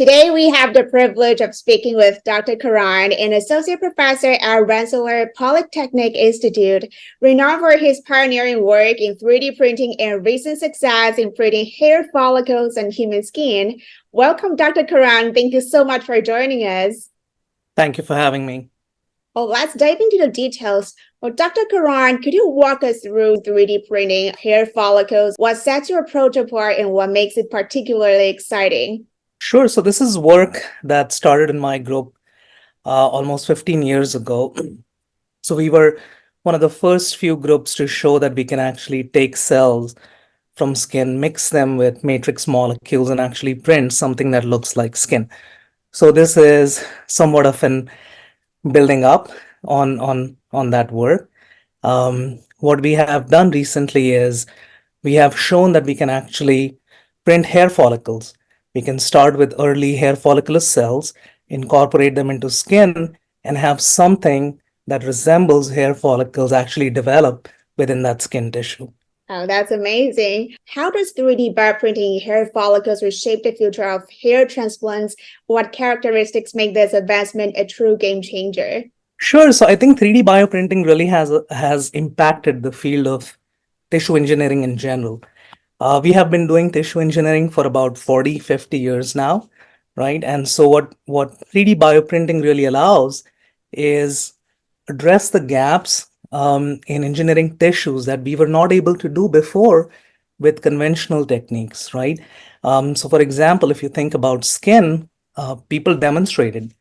Today, we have the privilege of speaking with Dr. Karan, an associate professor at Rensselaer Polytechnic Institute, renowned for his pioneering work in 3D printing and recent success in printing hair follicles and human skin. Welcome, Dr. Karan. Thank you so much for joining us. Thank you for having me. Well, let's dive into the details. Well, Dr. Karan, could you walk us through 3D printing hair follicles? What sets your approach apart and what makes it particularly exciting? Sure. So this is work that started in my group almost 15 years ago. So we were one of the first few groups to show that we can actually take cells from skin, mix them with matrix molecules, and actually print something that looks like skin. So this is somewhat of an building up on that work. What we have done recently is we have shown that we can actually print hair follicles. We can start with early hair follicular cells, incorporate them into skin, and have something that resembles hair follicles actually develop within that skin tissue. Oh, that's amazing. How does 3D bioprinting hair follicles reshape the future of hair transplants? What characteristics make this advancement a true game changer? Sure. So I think 3D bioprinting really has impacted the field of tissue engineering in general. We have been doing tissue engineering for about 40, 50 years now, right? And so what 3D bioprinting really allows is address the gaps in engineering tissues that we were not able to do before with conventional techniques, right? So for example, if you think about skin, people demonstrated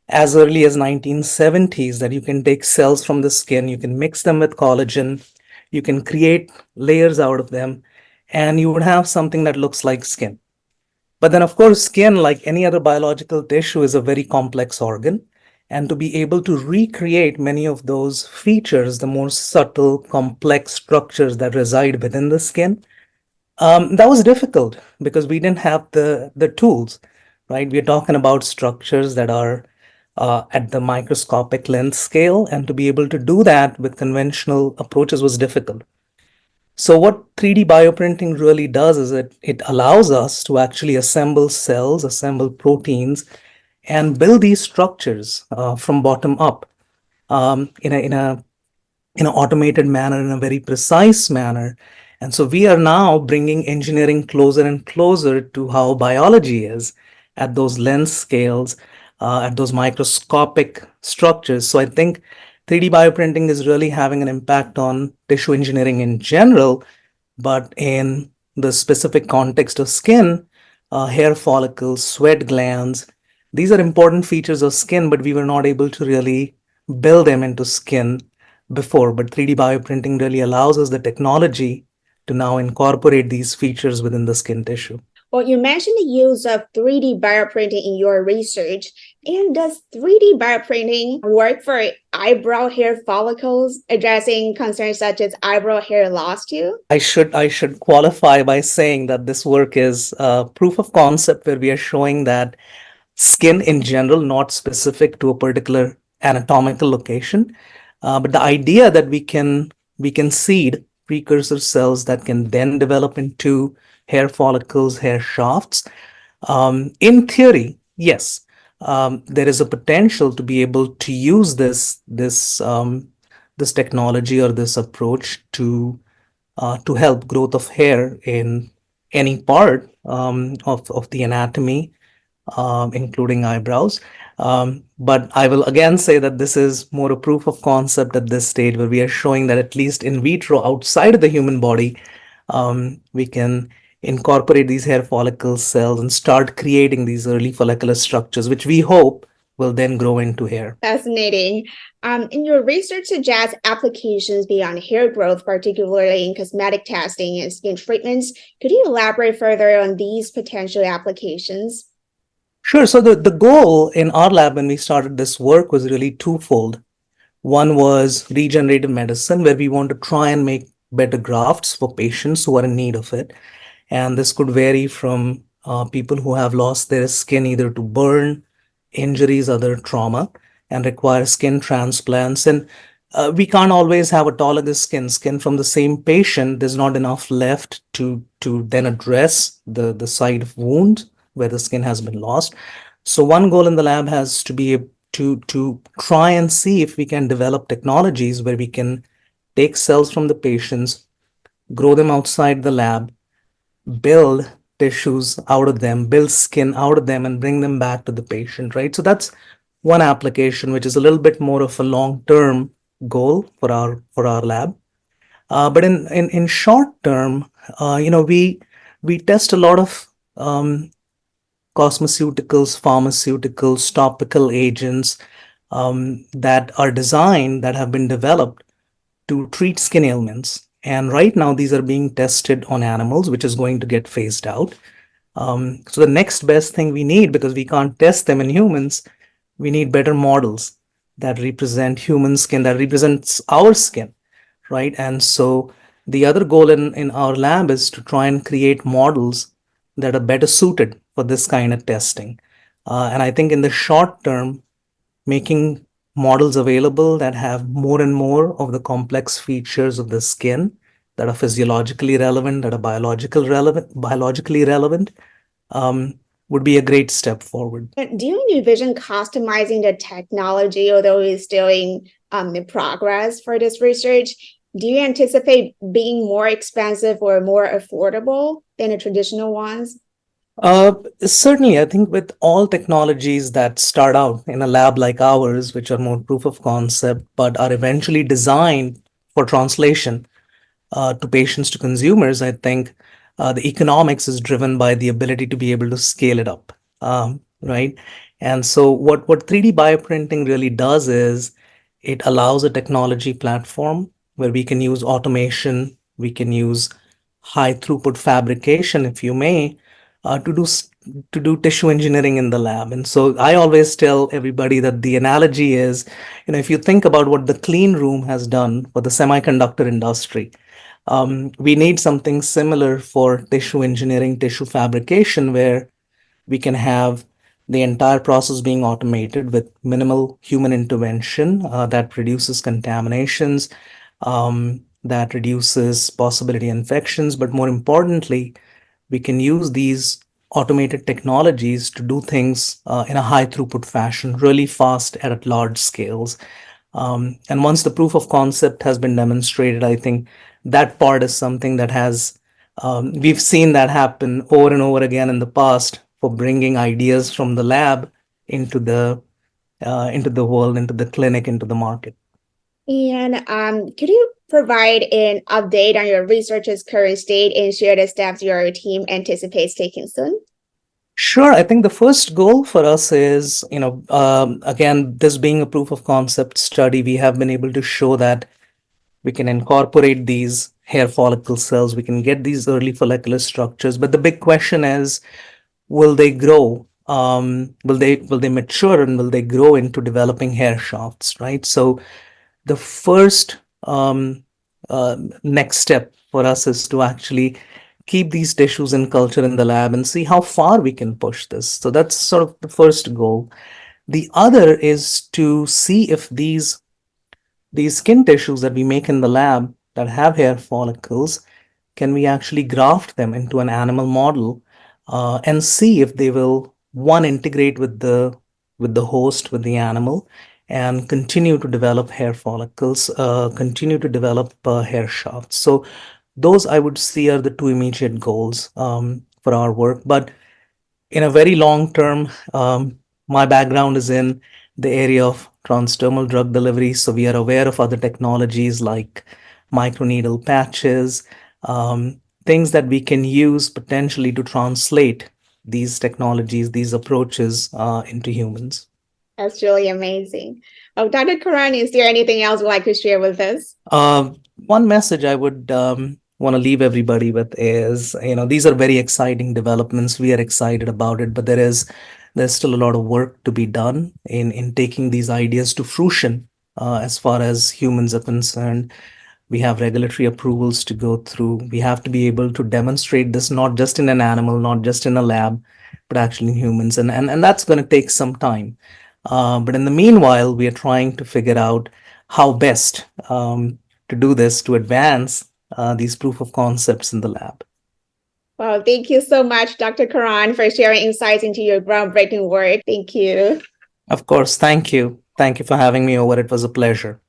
as early as 1970s that you can take cells from the skin, you can mix them with collagen, you can create layers out of them, and you would have something that looks like skin. But then, of course, skin, like any other biological tissue, is a very complex organ. And to be able to recreate many of those features, the more subtle, complex structures that reside within the skin, that was difficult because we didn't have the tools, right? We're talking about structures that are at the microscopic length scale. And to be able to do that with conventional approaches was difficult. So what 3D bioprinting really does is it allows us to actually assemble cells, assemble proteins, and build these structures from bottom up in an automated manner, in a very precise manner. And so we are now bringing engineering closer and closer to how biology is at those length scales, at those microscopic structures. So I think 3D bioprinting is really having an impact on tissue engineering in general, but in the specific context of skin, hair follicles, sweat glands, these are important features of skin, but we were not able to really build them into skin before. But 3D bioprinting really allows us the technology to now incorporate these features within the skin tissue. Well, you mentioned the use of 3D bioprinting in your research. And does 3D bioprinting work for eyebrow hair follicles, addressing concerns such as eyebrow hair loss too? I should qualify by saying that this work is proof of concept where we are showing that skin in general, not specific to a particular anatomical location, but the idea that we can seed precursor cells that can then develop into hair follicles, hair shafts. In theory, yes, there is a potential to be able to use this technology or this approach to help growth of hair in any part of the anatomy, including eyebrows. But I will again say that this is more a proof of concept at this stage, where we are showing that at least in vitro, outside of the human body, we can incorporate these hair follicle cells and start creating these early follicular structures, which we hope will then grow into hair. Fascinating. And your research suggests applications beyond hair growth, particularly in cosmetic testing and skin treatments. Could you elaborate further on these potential applications? Sure. So the goal in our lab when we started this work was really twofold. One was regenerative medicine, where we want to try and make better grafts for patients who are in need of it. And this could vary from people who have lost their skin either to burn, injuries, other trauma, and require skin transplants. And we can't always have autologous skin from the same patient. There's not enough left to then address the site of wound where the skin has been lost. So one goal in the lab has to be to try and see if we can develop technologies where we can take cells from the patients, grow them outside the lab, build tissues out of them, build skin out of them, and bring them back to the patient, right? So that's one application, which is a little bit more of a long-term goal for our lab. But in short term, we test a lot of cosmeceuticals, pharmaceuticals, topical agents that are designed, that have been developed to treat skin ailments. And right now, these are being tested on animals, which is going to get phased out. So the next best thing we need, because we can't test them in humans, we need better models that represent human skin, that represents our skin, right? And so the other goal in our lab is to try and create models that are better suited for this kind of testing. And I think in the short term, making models available that have more and more of the complex features of the skin that are physiologically relevant, that are biologically relevant, would be a great step forward. Do you envision customizing the technology, although it's still in progress for this research? Do you anticipate being more expensive or more affordable than the traditional ones? Certainly, I think with all technologies that start out in a lab like ours, which are more proof of concept, but are eventually designed for translation to patients, to consumers, I think the economics is driven by the ability to be able to scale it up, right? And so what 3D bioprinting really does is it allows a technology platform where we can use automation, we can use high throughput fabrication, if you may, to do tissue engineering in the lab. And so I always tell everybody that the analogy is, if you think about what the clean room has done for the semiconductor industry, we need something similar for tissue engineering, tissue fabrication, where we can have the entire process being automated with minimal human intervention that reduces contaminations, that reduces possibility infections, but more importantly, we can use these automated technologies to do things in a high throughput fashion, really fast at large scales. And once the proof of concept has been demonstrated, I think that part is something that we've seen that happen over and over again in the past for bringing ideas from the lab into the world, into the clinic, into the market. And could you provide an update on your research's current state and share the steps your team anticipates taking soon? Sure. I think the first goal for us is, again, this being a proof of concept study, we have been able to show that we can incorporate these hair follicle cells, we can get these early follicular structures. But the big question is, will they grow? Will they mature, and will they grow into developing hair shafts, right? So the first next step for us is to actually keep these tissues in culture in the lab and see how far we can push this. So that's sort of the first goal. The other is to see if these skin tissues that we make in the lab that have hair follicles, can we actually graft them into an animal model and see if they will, one, integrate with the host, with the animal, and continue to develop hair follicles, continue to develop hair shafts. So those, I would see, are the two immediate goals for our work. But in a very long term, my background is in the area of transdermal drug delivery. So we are aware of other technologies like microneedle patches, things that we can use potentially to translate these technologies, these approaches into humans. That's really amazing. Oh, Dr. Karan, is there anything else you'd like to share with us? One message I would want to leave everybody with is, these are very exciting developments. We are excited about it, but there's still a lot of work to be done in taking these ideas to fruition as far as humans are concerned. We have regulatory approvals to go through. We have to be able to demonstrate this not just in an animal, not just in a lab, but actually in humans. And that's going to take some time. But in the meanwhile, we are trying to figure out how best to do this, to advance these proof of concepts in the lab. Well, thank you so much, Dr. Karan, for sharing insights into your groundbreaking work. Thank you. Of course, thank you. Thank you for having me over. It was a pleasure.